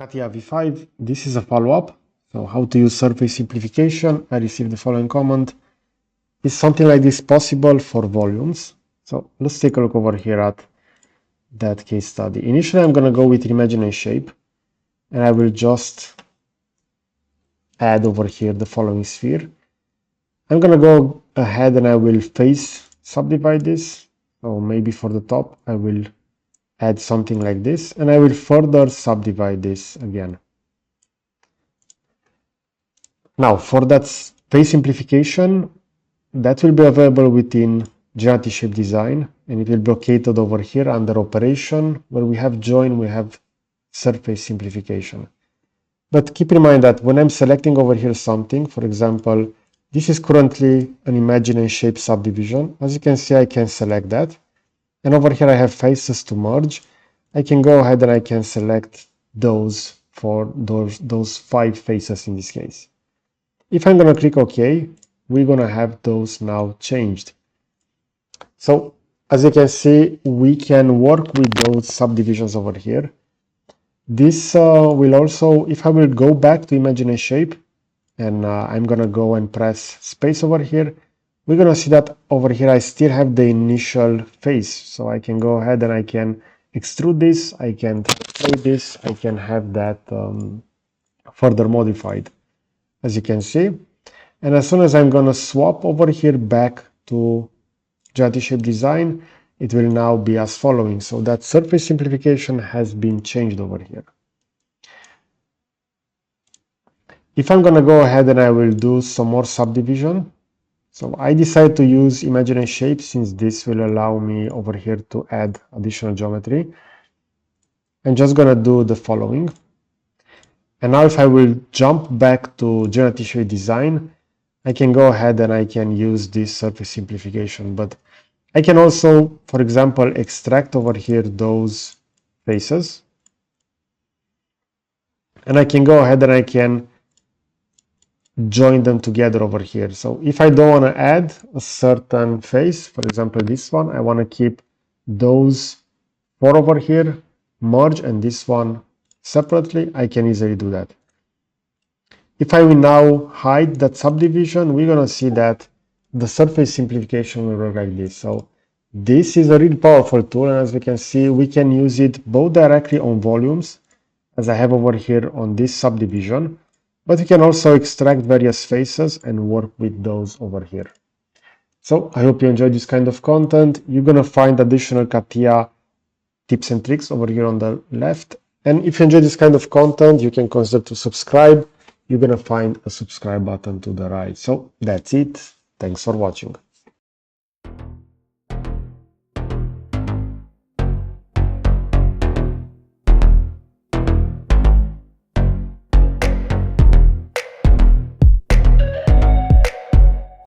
CATIA V5, this is a follow-up. So how to use surface simplification. I received the following comment. Is something like this possible for volumes? So let's take a look over here at that case study. Initially, I'm going to go with imagine a shape, and I will just add over here the following sphere. I'm going to go ahead and I will face subdivide this. So maybe for the top, I will add something like this, and I will further subdivide this again. Now, for that face simplification, that will be available within generative shape design, and it will be located over here under operation, where we have join, we have surface simplification. But keep in mind that when I'm selecting over here something, for example, this is currently an imagine and shape subdivision. As you can see, I can select that. And over here I have faces to merge. I can go ahead and I can select those for those 5 faces in this case. If I'm going to click OK, we're going to have those now changed. So as you can see, we can work with those subdivisions over here. This will also, if I will go back to imagine a shape, and I'm going to go and press space over here, we're going to see that over here I still have the initial face. So I can go ahead and I can extrude this, I can rotate this, I can have that further modified, as you can see. And as soon as I'm going to swap over here back to generative shape design, it will now be as following. So that surface simplification has been changed over here. If I'm going to go ahead and I will do some more subdivision, so I decided to use imagine a shape since this will allow me over here to add additional geometry. I'm just going to do the following. And now if I will jump back to generative shape design, I can go ahead and I can use this surface simplification. But I can also, for example, extract over here those faces. And I can go ahead and I can join them together over here. So if I don't want to add a certain face, for example this one, I want to keep those 4 over here, merge, and this one separately, I can easily do that. If I will now hide that subdivision, we're going to see that the surface simplification will work like this. So this is a really powerful tool, and as we can see, we can use it both directly on volumes, as I have over here on this subdivision, but we can also extract various faces and work with those over here. So I hope you enjoyed this kind of content. You're going to find additional CATIA tips and tricks over here on the left. And if you enjoy this kind of content, you can consider to subscribe. You're going to find a subscribe button to the right. So that's it. Thanks for watching.